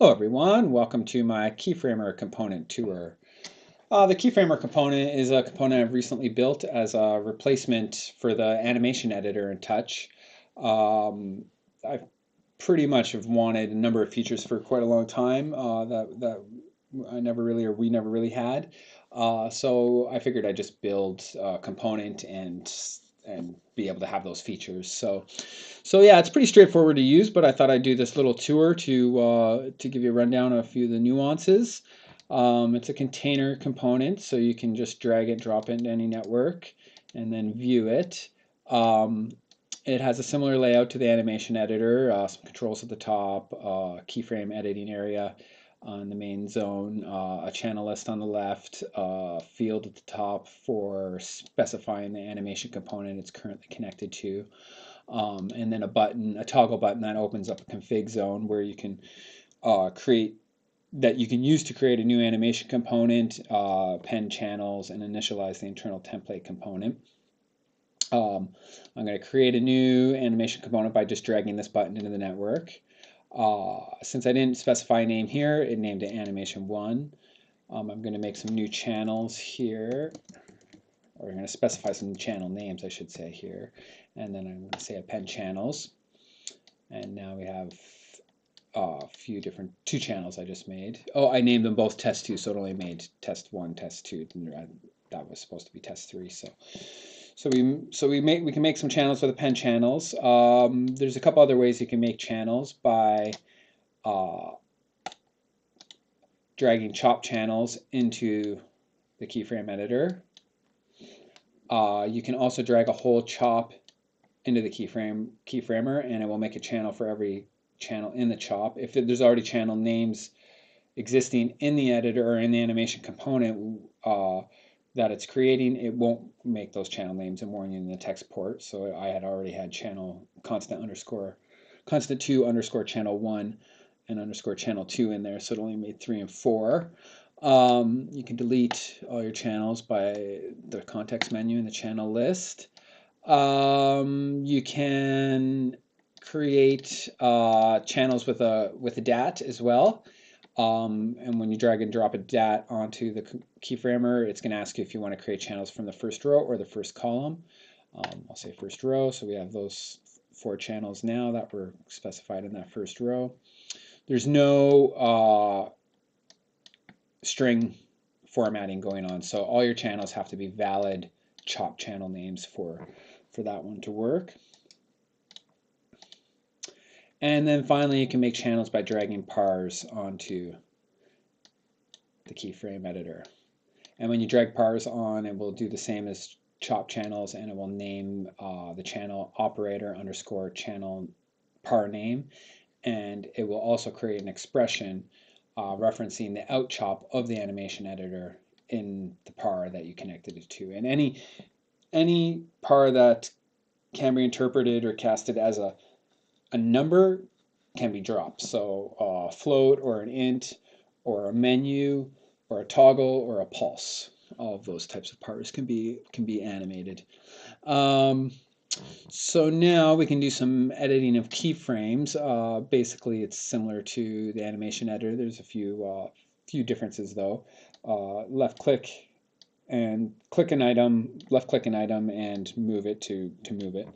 Hello everyone, welcome to my Keyframer component tour. The Keyframer component is a component I've recently built as a replacement for the animation editor in Touch. I pretty much have wanted a number of features for quite a long time that I never really or we never really had. So I figured I'd just build a component and be able to have those features. So yeah, it's pretty straightforward to use, but I thought I'd do this little tour to give you a rundown of a few of the nuances. It's a container component, so you can just drag it, drop it into any network, and then view it. It has a similar layout to the animation editor, some controls at the top, keyframe editing area on the main zone, a channel list on the left, field at the top for specifying the animation component it's currently connected to, and then a toggle button that opens up a config zone where you can use to create a new animation component, pen channels, and initialize the internal template component. I'm going to create a new animation component by just dragging this button into the network. Since I didn't specify a name here, it named it animation1. I'm going to make some new channels here, or I'm going to specify some channel names, I should say, here. And then I'm going to say append channels. And now we have two channels I just made. Oh, I named them both test2, so it only made test1, test2. That was supposed to be test3. So we can make some channels with append channels. There's a couple other ways you can make channels by dragging CHOP channels into the keyframe editor. You can also drag a whole CHOP into the keyframer, and it will make a channel for every channel in the CHOP. If there's already channel names existing in the editor or in the animation component that it's creating, it won't make those channel names and warn you in the text port. So I had already had channel constant2 underscore channel 1 and underscore channel 2 in there, so it only made 3 and 4. You can delete all your channels by the context menu in the channel list. You can create channels with a DAT as well. And when you drag and drop a DAT onto the keyframer, it's going to ask you if you want to create channels from the first row or the first column. I'll say first row, so we have those 4 channels now that were specified in that first row. There's no string formatting going on, so all your channels have to be valid CHOP channel names for that one to work. And then finally, you can make channels by dragging pars onto the keyframe editor. And when you drag pars on, it will do the same as CHOP channels, and it will name the channel operator underscore channel par name, and it will also create an expression referencing the out CHOP of the animation editor in the par that you connected it to. And any par that can be interpreted or casted as a number can be dropped. So a float or an int or a menu or a toggle or a pulse. All of those types of pars can be animated. So now we can do some editing of keyframes. Basically, it's similar to the animation editor. There's a few differences though. Left click and click an item, left click an item, and move it to move it.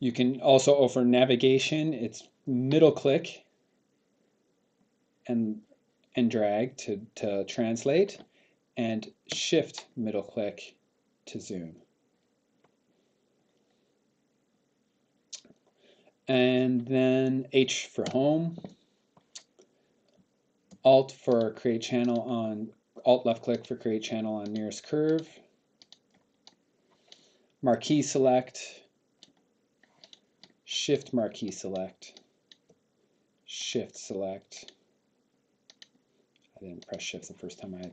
You can also offer navigation. It's middle click and drag to translate, and shift middle click to zoom. And then H for home, Alt for create channel on, Alt left click for create channel on nearest curve, marquee select, shift marquee select, shift select. I didn't press shift the first time I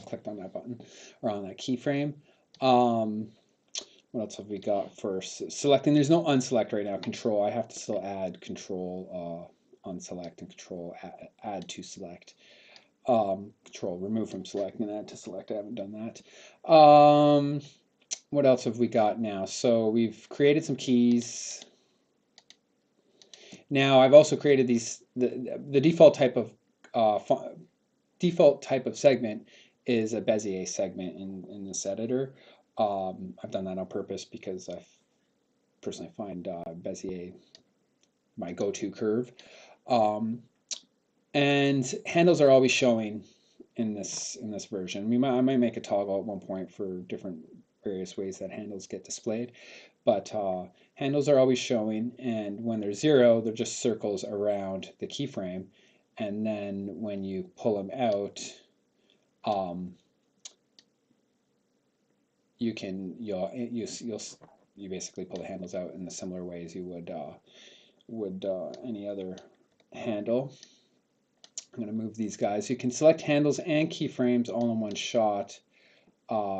clicked on that button or on that keyframe. What else have we got for selecting? There's no unselect right now. Control, I have to still add control unselect and control add to select. Control remove from select and add to select. I haven't done that. What else have we got now? So we've created some keys. Now I've also created these, the default type of segment is a Bezier segment in this editor. I've done that on purpose because I personally find Bezier my go-to curve. And handles are always showing in this version. I might make a toggle at one point for different various ways that handles get displayed, but handles are always showing, and when they're 0, they're just circles around the keyframe, and then when you pull them out, you basically pull the handles out in the similar ways you would any other handle. I'm going to move these guys. You can select handles and keyframes all in one shot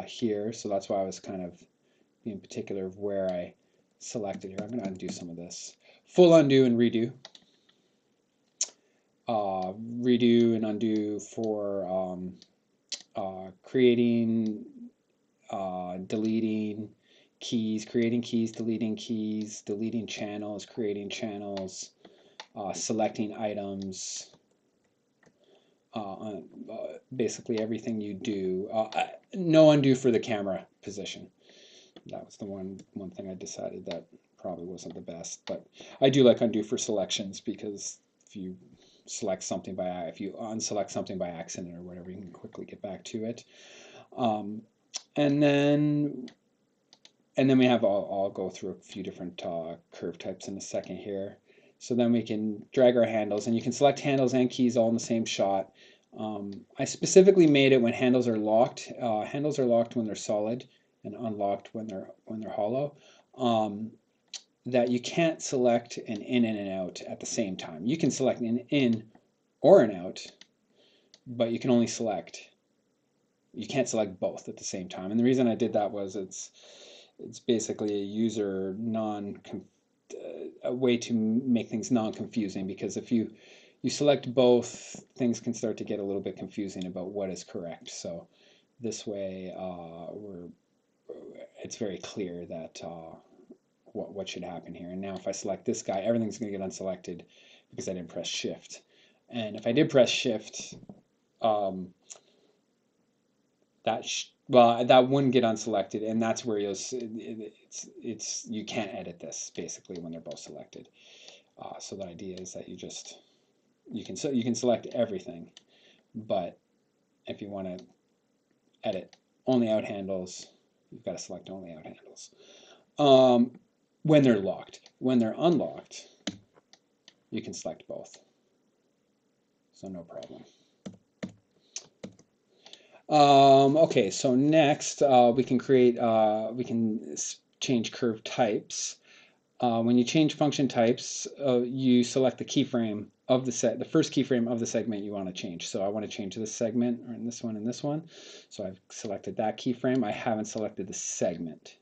here, so that's why I was kind of being particular of where I selected here. I'm going to undo some of this. Full undo and redo. Redo and undo for creating, deleting keys, creating keys, deleting channels, creating channels, selecting items, basically everything you do. No undo for the camera position. That was the one thing I decided that probably wasn't the best, but I do like undo for selections, because if you select something if you unselect something by accident or whatever, you can quickly get back to it. And then we have, I'll go through a few different curve types in a second here. So then we can drag our handles, and you can select handles and keys all in the same shot. I specifically made it when handles are locked. Handles are locked when they're solid and unlocked when they're hollow. That you can't select an in and an out at the same time. You can select an in or an out, but you can only select. You can't select both at the same time. And the reason I did that was it's basically a user a way to make things non-confusing, because if you select both, things can start to get a little bit confusing about what is correct. So this way, it's very clear that what should happen here. And now if I select this guy, everything's going to get unselected because I didn't press shift. And if I did press shift, that wouldn't get unselected, and that's where you can't edit this basically when they're both selected. So the idea is that you can select everything, but if you want to edit only out handles, you've got to select only out handles. When they're locked. When they're unlocked, you can select both. So no problem. Okay, so next we can change curve types. When you change function types, you select the keyframe of the first keyframe of the segment you want to change. So I want to change this segment, or this one and this one. So I've selected that keyframe. I haven't selected the segment.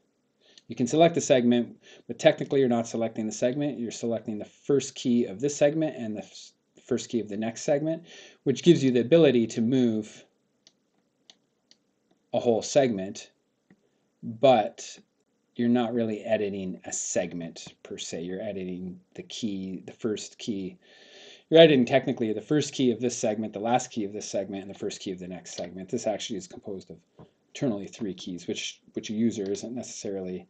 You can select the segment, but technically you're not selecting the segment. You're selecting the first key of this segment and the first key of the next segment, which gives you the ability to move a whole segment, but you're not really editing a segment per se. You're editing the first key. You're editing technically the first key of this segment, the last key of this segment, and the first key of the next segment. This actually is composed of internally 3 keys, which a user isn't necessarily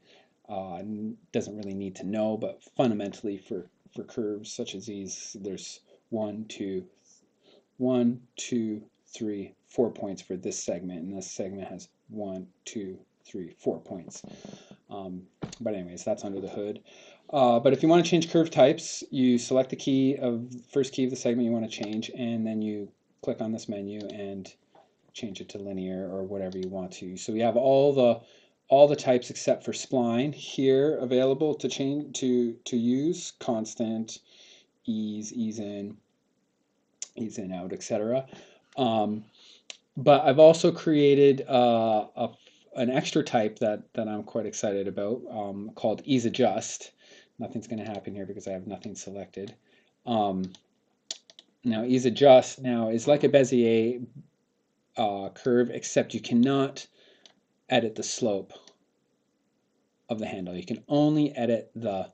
doesn't really need to know, but fundamentally for curves such as these, there's 1, 2, 3, 4 points for this segment, and this segment has 1, 2, 3, 4 points. But anyways, that's under the hood. But if you want to change curve types, you select the first key of the segment you want to change, and then you click on this menu and change it to linear or whatever you want to. So we have all the types except for spline here available to change to use: constant, ease in, out, etc. But I've also created an extra type that I'm quite excited about, called ease adjust. Nothing's going to happen here because I have nothing selected. Now ease adjust is like a Bezier curve, except you cannot edit the slope of the handle. You can only edit the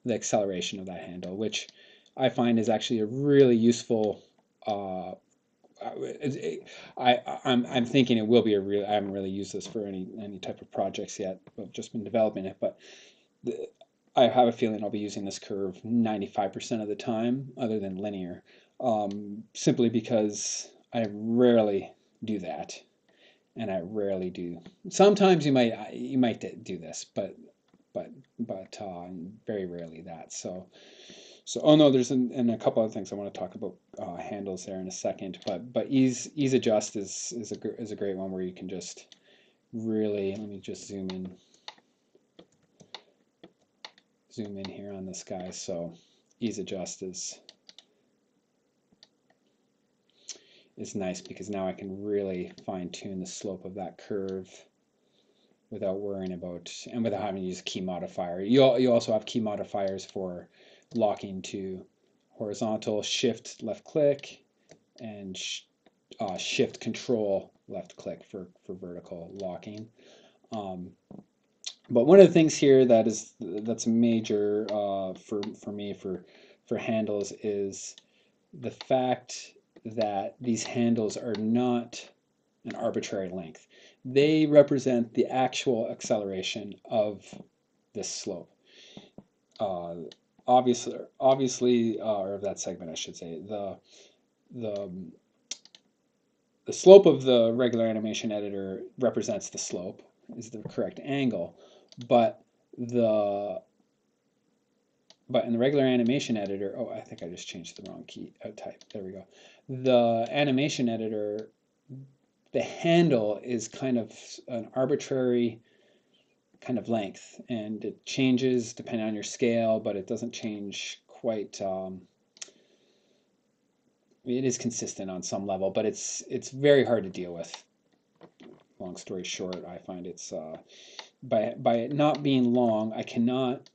the acceleration of that handle, which I find is actually a really useful. I'm thinking it will be a real. I haven't really used this for any type of projects yet. I've just been developing it, but I have a feeling I'll be using this curve 95% of the time, other than linear, simply because I rarely do that, and I rarely do. Sometimes you might do this, but very rarely that. So oh no, there's a couple other things I want to talk about handles there in a second, but ease adjust is a great one where you can just really, let me just zoom in here on this guy. So ease adjust is nice because now I can really fine tune the slope of that curve without worrying about, and without having to use a key modifier. You also have key modifiers for locking to horizontal, shift left click, and shift control left click for vertical locking. But one of the things here that's major for me for handles is the fact that these handles are not an arbitrary length. They represent the actual acceleration of this slope. Obviously, or of that segment, I should say. The slope of the regular animation editor represents the slope, is the correct angle, but in the regular animation editor, oh, I think I just changed the wrong key type. There we go. The animation editor, the handle is kind of an arbitrary kind of length, and it changes depending on your scale, but it doesn't change quite. It is consistent on some level, but it's very hard to deal with. Long story short, I find it's by it not being long, I cannot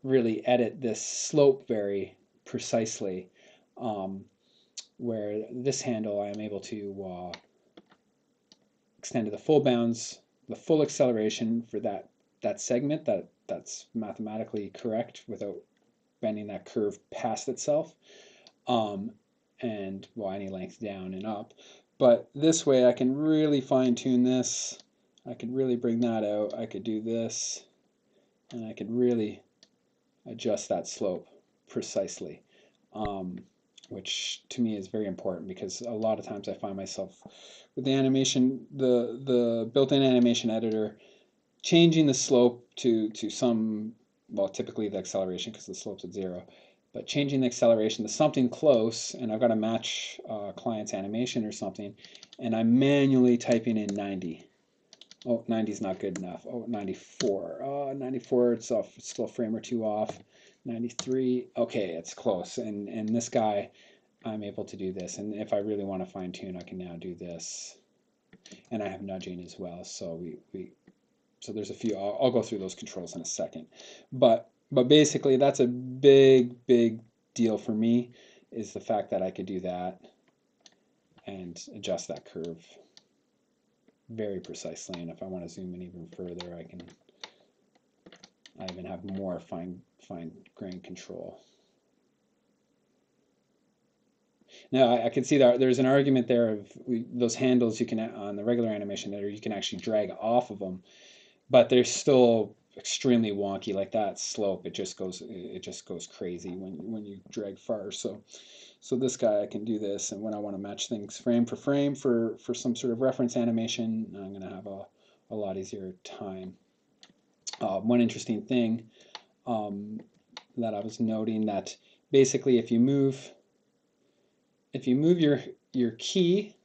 really edit this slope very precisely. Where this handle, I am able to extend to the full bounds, the full acceleration for that segment that's mathematically correct without bending that curve past itself, and well, any length down and up. But this way I can really fine tune this. I could really bring that out. I could do this, and I could really adjust that slope precisely, which to me is very important because a lot of times I find myself with the animation, the built-in animation editor, changing the slope to some, well, typically the acceleration because the slope's at 0, but changing the acceleration to something close, and I've got to match client's animation or something, and I'm manually typing in 90. Oh, 90 is not good enough. Oh, 94. Oh, 94, it's still a frame or two off. 93, okay, it's close. And this guy, I'm able to do this. And if I really want to fine tune, I can now do this. And I have nudging as well. So so there's a few. I'll go through those controls in a second. But basically, that's a big deal for me, is the fact that I could do that and adjust that curve very precisely. And if I want to zoom in even further, I even have more fine grain control. Now I can see that there's an argument there of those handles you can, on the regular animation editor, you can actually drag off of them, but they're still extremely wonky. Like that slope, it just goes crazy when you drag far. So this guy, I can do this, and when I want to match things frame for frame for some sort of reference animation, I'm going to have a lot easier time. One interesting thing that I was noting, that basically if you move your key,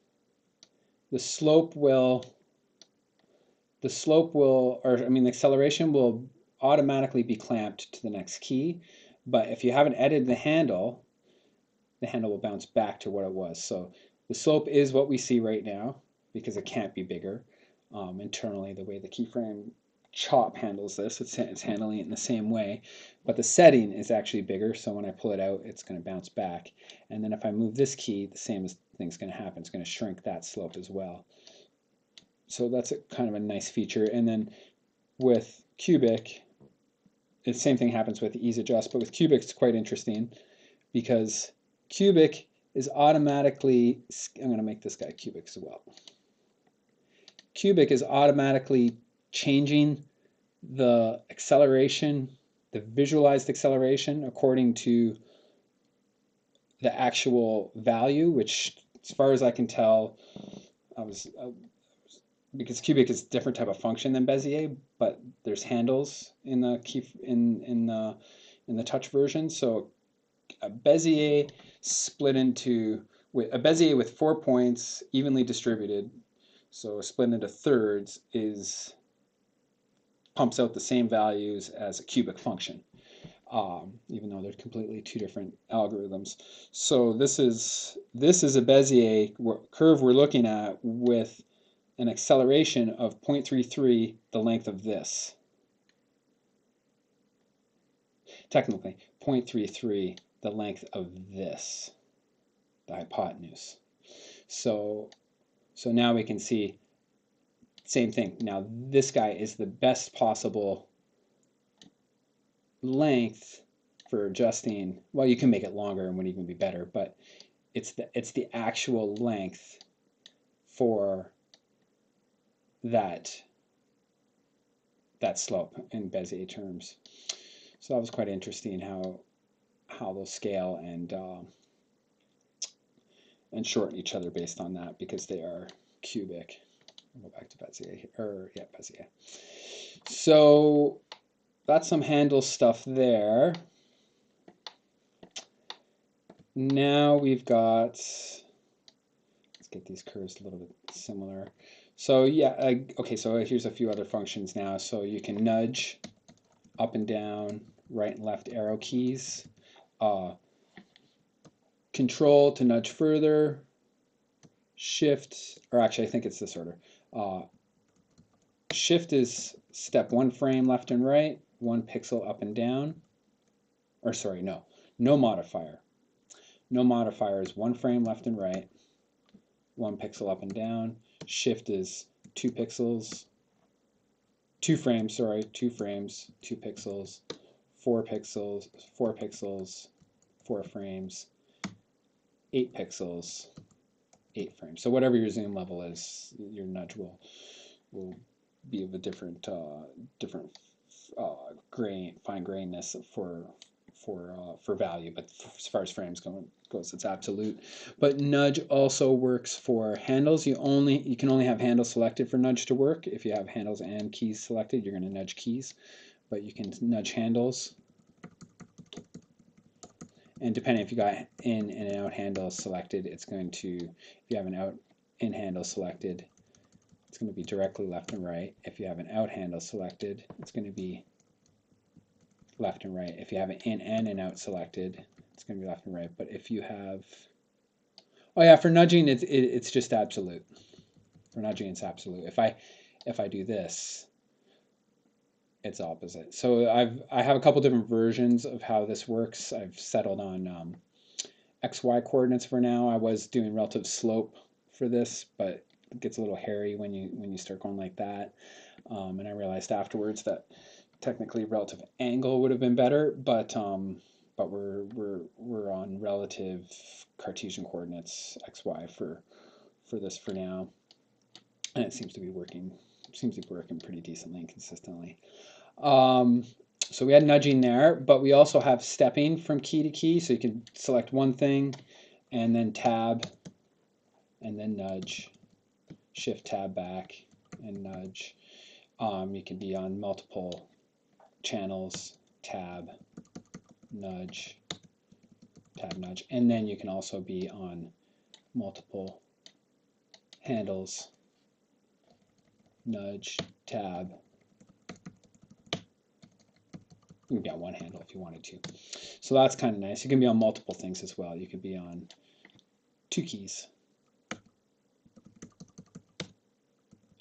the acceleration will automatically be clamped to the next key. But if you haven't edited the handle will bounce back to what it was. So the slope is what we see right now because it can't be bigger. Internally, the way the keyframeCHOP handles this, it's handling it in the same way, but the setting is actually bigger, so when I pull it out, it's going to bounce back. And then if I move this key, the same thing's going to happen. It's going to shrink that slope as well. So that's kind of a nice feature. And then with Cubic, the same thing happens with ease adjust, but with cubic it's quite interesting because cubic is automatically, I'm going to make this guy cubic as well. Cubic is automatically changing the acceleration, the visualized acceleration according to the actual value, which as far as I can tell, because cubic is a different type of function than Bezier, but there's handles in the in the touch version. So a Bezier split into a Bezier with 4 points evenly distributed, so split into thirds, pumps out the same values as a cubic function, even though they're completely two different algorithms. So this is a Bezier curve we're looking at with an acceleration of 0.33, the length of this. Technically, 0.33, the length of this, the hypotenuse. So now we can see, same thing. Now this guy is the best possible length for adjusting. Well, you can make it longer and would even be better, but it's the actual length for that slope in Bezier terms. So that was quite interesting how they'll scale and shorten each other based on that because they are cubic. I'll go back to Bezier here, or yeah, Bezier. So that's some handle stuff there. Now we've got, let's get these curves a little bit similar. So yeah, okay, so here's a few other functions now. So you can nudge up and down, right and left arrow keys. Control to nudge further. Shift, or actually I think it's this order. Shift is step 1 frame left and right, 1 pixel up and down. Or sorry, no modifier. No modifier is 1 frame left and right, 1 pixel up and down. Shift is 2 pixels, 2 frames, sorry, 2 frames, 2 pixels, 4 pixels, 4 pixels, 4 frames, 8 pixels, 8 frames. So whatever your zoom level is, your nudge will be of a different fine grainness for value, but as far as frames goes, it's absolute. But nudge also works for handles. You can only have handles selected for nudge to work. If you have handles and keys selected, you're going to nudge keys, but you can nudge handles. And depending if you got in and out handles selected, it's going to, if you have an out in handle selected, it's going to be directly left and right. If you have an out handle selected, it's going to be left and right. If you have an in and an out selected, it's going to be left and right. But if you have, oh yeah, for nudging, it's just absolute. For nudging, it's absolute. If I do this, it's opposite. So I have a couple different versions of how this works. I've settled on XY coordinates for now. I was doing relative slope for this, but it gets a little hairy when you start going like that. And I realized afterwards that technically relative angle would have been better, but we're on relative Cartesian coordinates XY for this for now, and it seems to be working. Pretty decently and consistently. So we had nudging there, but we also have stepping from key to key. So you can select one thing and then tab and then nudge, shift tab back and nudge. You can be on multiple channels, tab, nudge, tab, nudge, and then you can also be on multiple handles, nudge, tab. You can be on one handle if you wanted to. So that's kind of nice. You can be on multiple things as well. You could be on 2 keys.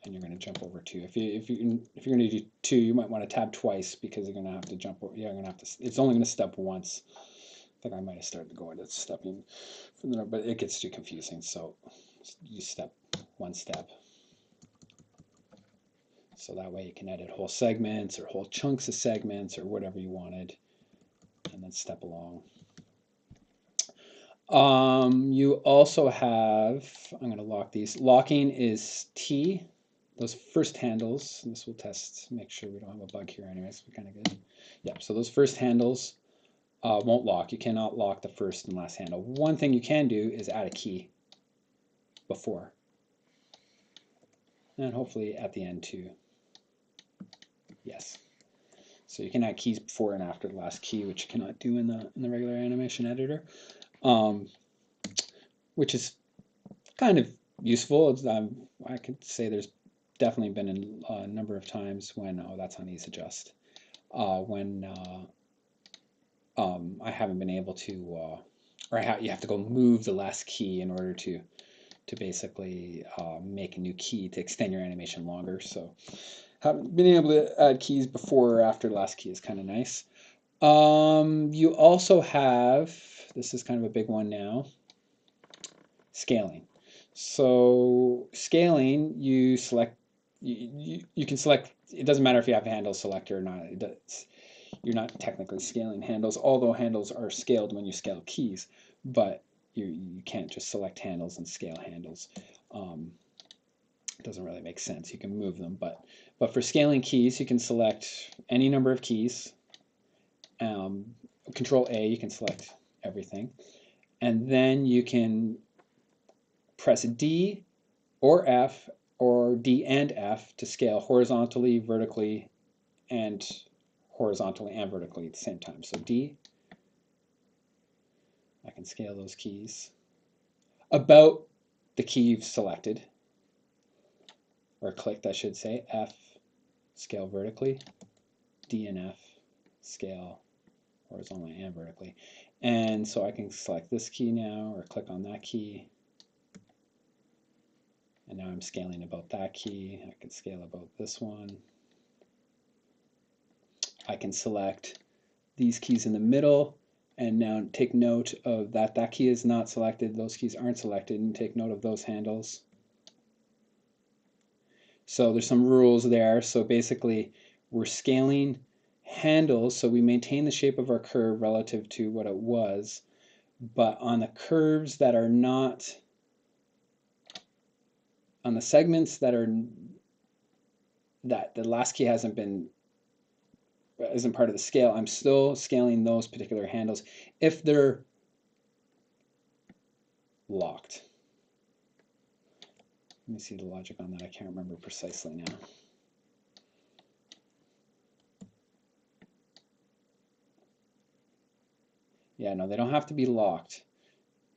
And you're going to jump over 2. If you're going to do 2, you might want to tab twice because you're going to have to jump over. You're going to have to. It's only going to step once. I think I might have started going to stepping from there, but it gets too confusing. So you step 1 step, So that way you can edit whole segments or whole chunks of segments or whatever you wanted, and then step along. You also have, I'm going to lock these. Locking is T. Those first handles, this will test, make sure we don't have a bug here anyways, we're kind of good. Yeah, so those first handles won't lock. You cannot lock the first and last handle. One thing you can do is add a key before. And hopefully at the end too. Yes. So you can add keys before and after the last key, which you cannot do in the regular animation editor, which is kind of useful. I could say there's definitely been a number of times when, oh, that's on ease adjust, when I haven't been able to, or you have to go move the last key in order to basically make a new key to extend your animation longer. So being able to add keys before or after the last key is kind of nice. You also have, this is kind of a big one now, scaling. So scaling, you select, you can select, it doesn't matter if you have a handle selector or not. You're not technically scaling handles, although handles are scaled when you scale keys, but you can't just select handles and scale handles. It doesn't really make sense. You can move them, but for scaling keys, you can select any number of keys. Control A, you can select everything, and then you can press D or F or D and F to scale horizontally, vertically, and vertically at the same time. So D, I can scale those keys about the key you've selected, or clicked I should say. F, scale vertically, D and F, scale horizontally and vertically. And so I can select this key now, or click on that key, and now I'm scaling about that key. I can scale about this one. I can select these keys in the middle, and now take note of that key is not selected, those keys aren't selected, and take note of those handles. So there's some rules there. So basically we're scaling handles, so we maintain the shape of our curve relative to what it was, but on the curves that are not, on the segments that the last key isn't part of the scale, I'm still scaling those particular handles if they're locked. Let me see the logic on that. I can't remember precisely now. Yeah, no, they don't have to be locked,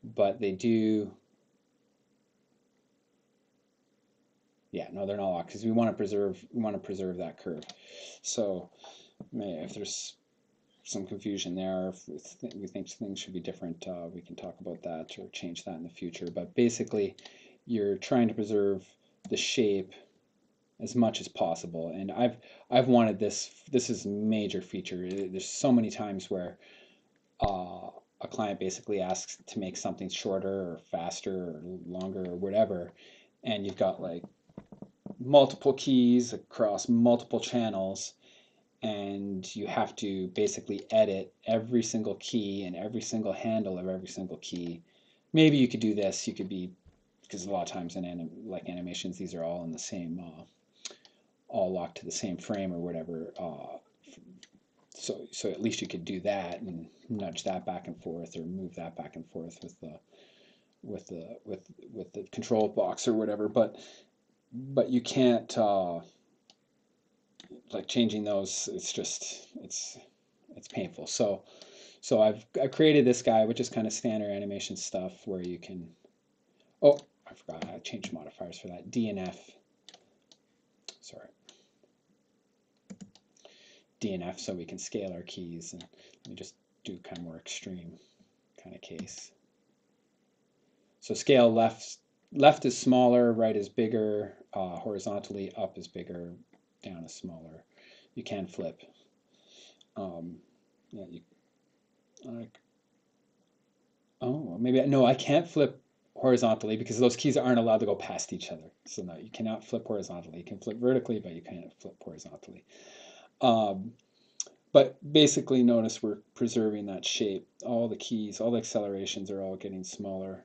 but they do. Yeah, no, they're not locked because we want to preserve that curve. So if there's some confusion there, if we think things should be different, we can talk about that or change that in the future. But basically, you're trying to preserve the shape as much as possible. And I've wanted this. This is a major feature. There's so many times where a client basically asks to make something shorter or faster or longer or whatever, and you've got like multiple keys across multiple channels, and you have to basically edit every single key and every single handle of every single key. Maybe you could do this. You could be, because a lot of times in like animations, these are all in the same, all locked to the same frame or whatever. So at least you could do that and nudge that back and forth or move that back and forth with the control box or whatever. But you can't like changing those. It's just it's painful. So I've created this guy, which is kind of standard animation stuff where you can. Oh, I forgot. I changed modifiers for that. D and F. Sorry. D and F, so we can scale our keys, and let me just do kind of more extreme kind of case. So scale left is smaller, right is bigger, horizontally up is bigger, down is smaller. You can flip. Yeah, oh, maybe no, I can't flip horizontally because those keys aren't allowed to go past each other. So no, you cannot flip horizontally. You can flip vertically, but you can't flip horizontally. But basically, notice we're preserving that shape. All the keys, all the accelerations are all getting smaller.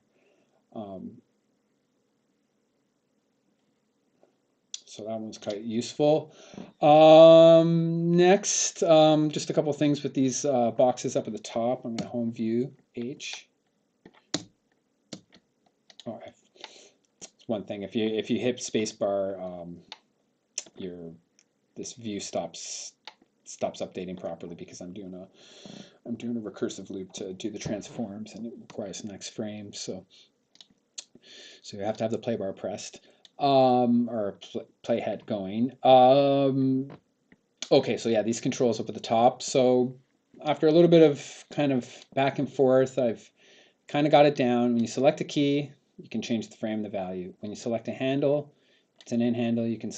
So that one's quite useful. Next, just a couple things with these boxes up at the top. I'm going to home view H. Oh, it's one thing. If you hit spacebar, this view stops updating properly because I'm doing a recursive loop to do the transforms, and it requires the next frame. So you have to have the play bar pressed. Or playhead going. Okay, so yeah, these controls up at the top. So after a little bit of kind of back and forth, I've kind of got it down. When you select a key, you can change the frame, the value. When you select a handle, it's an in handle, you can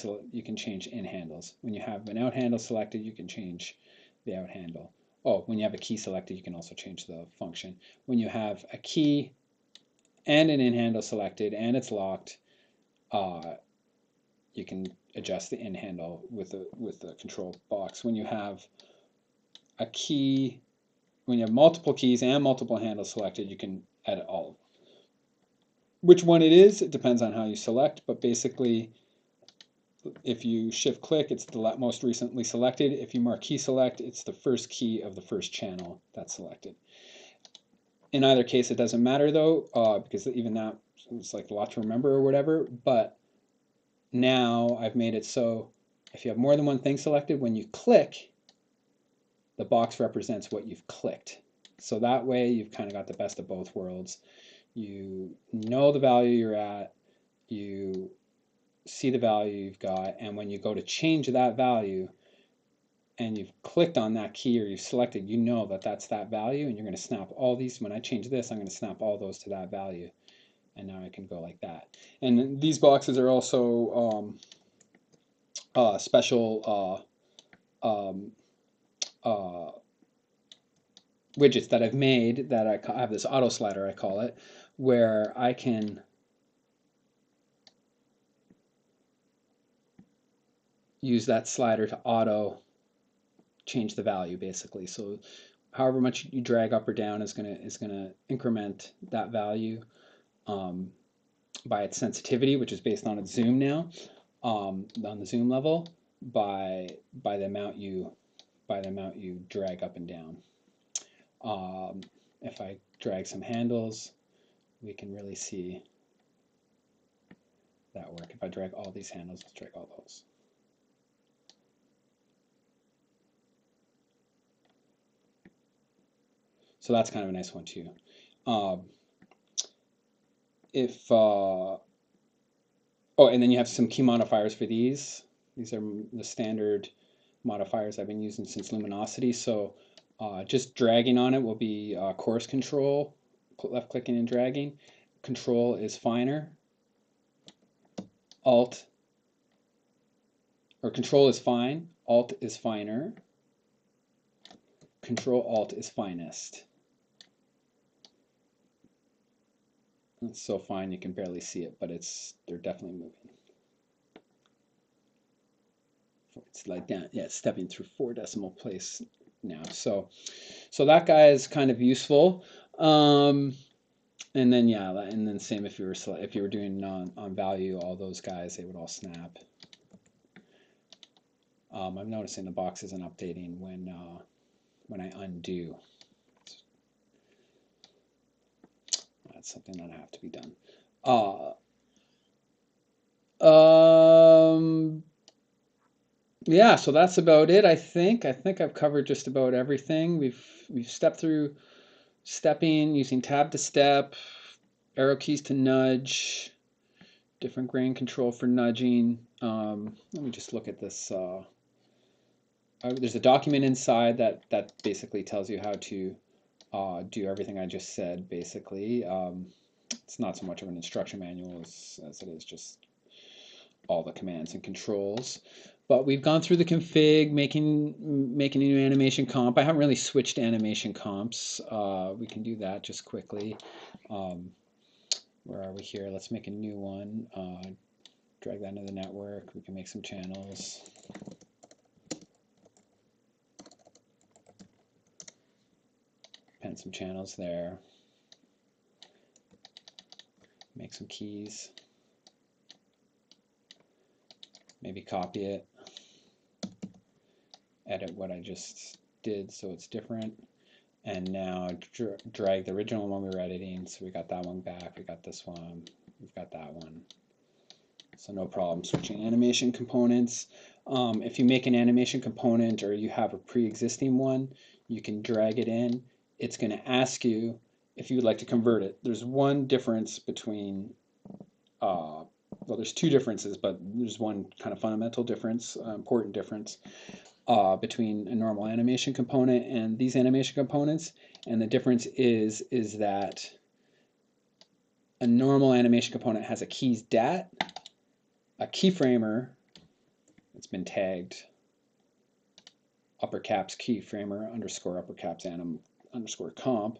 change in handles. When you have an out handle selected, you can change the out handle. Oh, when you have a key selected, you can also change the function. When you have a key and an in handle selected and it's locked, you can adjust the in handle with the control box. When you have a key, when you have multiple keys and multiple handles selected, you can edit all of them. Which one it is, it depends on how you select, but basically, if you shift click, it's the most recently selected. If you mark key select, it's the first key of the first channel that's selected. In either case, it doesn't matter though, because even that it's like a lot to remember or whatever, but now I've made it so if you have more than one thing selected, when you click, the box represents what you've clicked. So that way you've kind of got the best of both worlds. You know the value you're at, you see the value you've got, and when you go to change that value and you've clicked on that key or you've selected, you know that that's that value, and you're going to snap all these. When I change this, I'm going to snap all those to that value. And now I can go like that. And these boxes are also special widgets that I've made that I have this auto slider, I call it, where I can use that slider to auto change the value basically. So however much you drag up or down is gonna increment that value by its sensitivity, which is based on its zoom now, on the zoom level, by the amount you drag up and down. If I drag some handles, we can really see that work. If I drag all these handles, let's drag all those. So that's kind of a nice one too. Oh, and then you have some key modifiers for these. These are the standard modifiers I've been using since Luminosity. So just dragging on it will be coarse control, left clicking and dragging. Control is finer. Alt, or control is fine. Alt is finer. Control Alt is finest. It's so fine you can barely see it, but they're definitely moving. It's like that, yeah, it's stepping through 4 decimal place now. So that guy is kind of useful. And then yeah, and then same if you were doing on value, all those guys, they would all snap. I'm noticing the box isn't updating when I undo. That's something that have to be done. Yeah, so that's about it. I think I've covered just about everything. We've stepped through stepping, using tab to step, arrow keys to nudge, different grain control for nudging. Let me just look at this. There's a document inside that basically tells you how to do everything I just said, basically. It's not so much of an instruction manual as it is just all the commands and controls. But we've gone through the config, making a new animation comp. I haven't really switched animation comps. We can do that just quickly. where are we here? Let's make a new one. Drag that into the network. We can make some channels. Pen some channels there. Make some keys. Maybe copy it. Edit what I just did so it's different. And now drag the original one we were editing. So we got that one back. We got this one. We've got that one. So no problem switching animation components. If you make an animation component or you have a pre-existing one, you can drag it in. It's going to ask you if you would like to convert it. There's one difference between, well, there's two differences, but there's one kind of fundamental difference, important difference between a normal animation component and these animation components. And the difference is that a normal animation component has a keys dat. A keyframer, it's been tagged upper caps keyframer underscore upper caps anim underscore comp,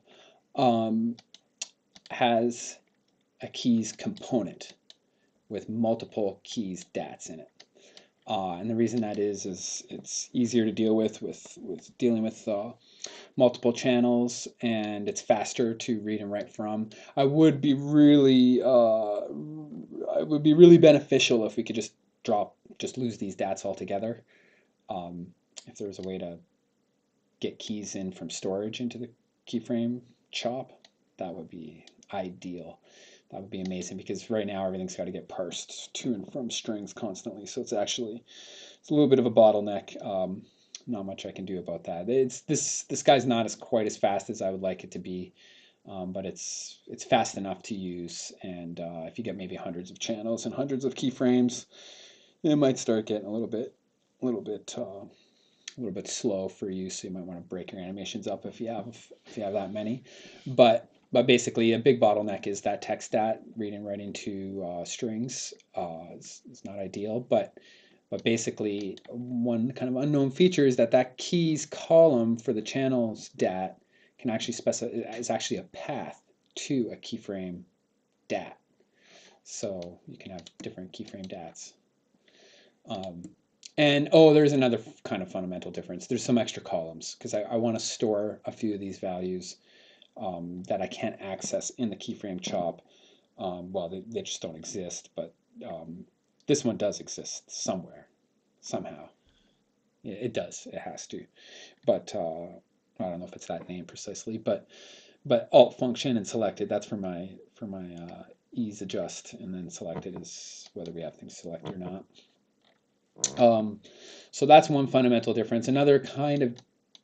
has a keys component with multiple keys dats in it. And the reason that is it's easier to deal with dealing with multiple channels, and it's faster to read and write from. It would be really beneficial if we could just lose these dats altogether. If there was a way to get keys in from storage into the keyframeCHOP, that would be ideal. That would be amazing, because right now everything's got to get parsed to and from strings constantly. So it's a little bit of a bottleneck. Not much I can do about that. This guy's not quite as fast as I would like it to be, but it's fast enough to use. And if you get maybe hundreds of channels and hundreds of keyframes, it might start getting a little bit slow for you. So you might want to break your animations up if you have that many. But basically, a big bottleneck is that text stat, reading and writing to strings is not ideal. But basically, one kind of unknown feature is that keys column for the channels dat can actually specify is actually a path to a keyframe dat. So you can have different keyframe dats. And there's another kind of fundamental difference. There's some extra columns because I want to store a few of these values that I can't access in the keyframeCHOP. Well, they just don't exist, but this one does exist somewhere, somehow. It does. It has to. But I don't know if it's that name precisely. But alt function and selected, that's for my ease adjust, and then selected is whether we have things selected or not. So that's one fundamental difference. Another kind of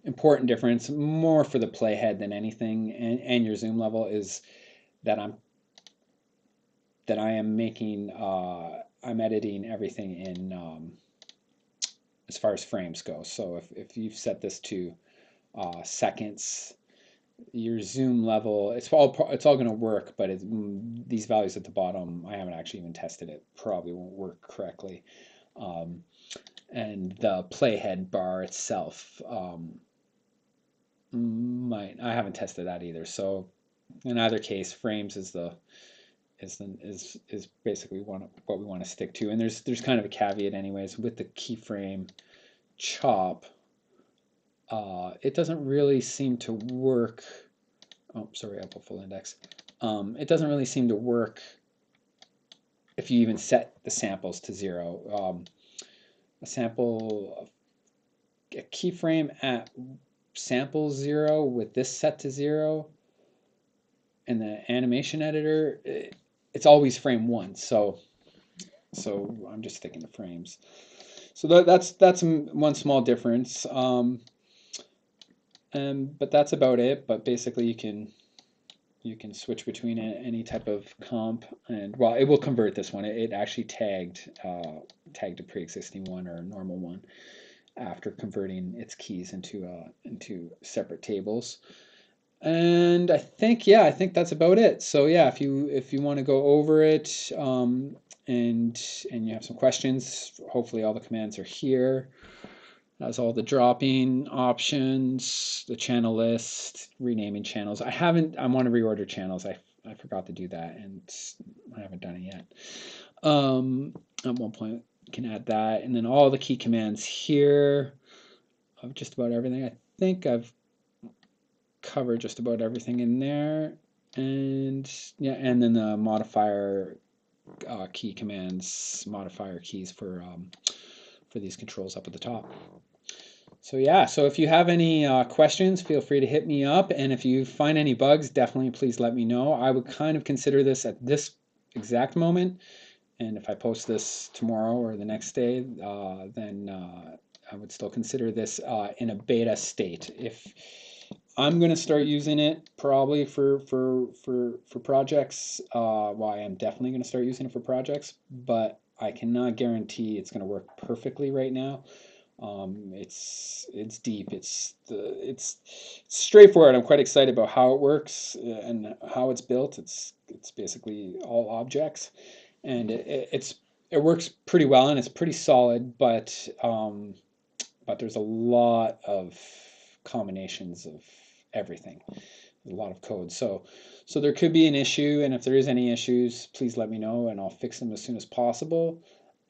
important difference, more for the playhead than anything, and your zoom level, is that I'm editing everything in as far as frames go. So if you've set this to seconds, your zoom level, it's all going to work, but these values at the bottom, I haven't actually even tested it, probably won't work correctly. And the playhead bar itself, I haven't tested that either. So in either case, frames is basically what we want to stick to. And there's kind of a caveat anyways with the keyframeCHOP. It doesn't really seem to work. Oh, sorry, I'll put full index. It doesn't really seem to work if you even set the samples to 0. A keyframe at sample 0 with this set to 0 in the animation editor, it's always frame 1. So I'm just sticking to frames. So that's one small difference. But that's about it. But basically, you can switch between any type of comp, and well, it will convert this one. It actually tagged a pre-existing one or a normal one after converting its keys into separate tables. And I think that's about it. So yeah, if you want to go over it and you have some questions, hopefully all the commands are here. That's all the dropping options, the channel list, renaming channels. I want to reorder channels. I forgot to do that, and I haven't done it yet. At one point, you can add that, and then all the key commands here of just about everything. I think I've covered just about everything in there, and yeah, and then the modifier key commands, modifier keys for these controls up at the top. So yeah, so if you have any questions, feel free to hit me up. And if you find any bugs, definitely please let me know. I would kind of consider this at this exact moment. And if I post this tomorrow or the next day, then I would still consider this in a beta state. If I'm going to start using it probably for projects, well, I am definitely going to start using it for projects, but I cannot guarantee it's going to work perfectly right now. It's deep. It's straightforward. I'm quite excited about how it works and how it's built. It's basically all objects, and it works pretty well and it's pretty solid. But there's a lot of combinations of everything. A lot of code. So there could be an issue, and if there is any issues, please let me know, and I'll fix them as soon as possible.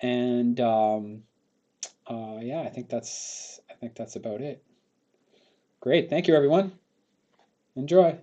And yeah, I think that's about it. Great. Thank you, everyone. Enjoy.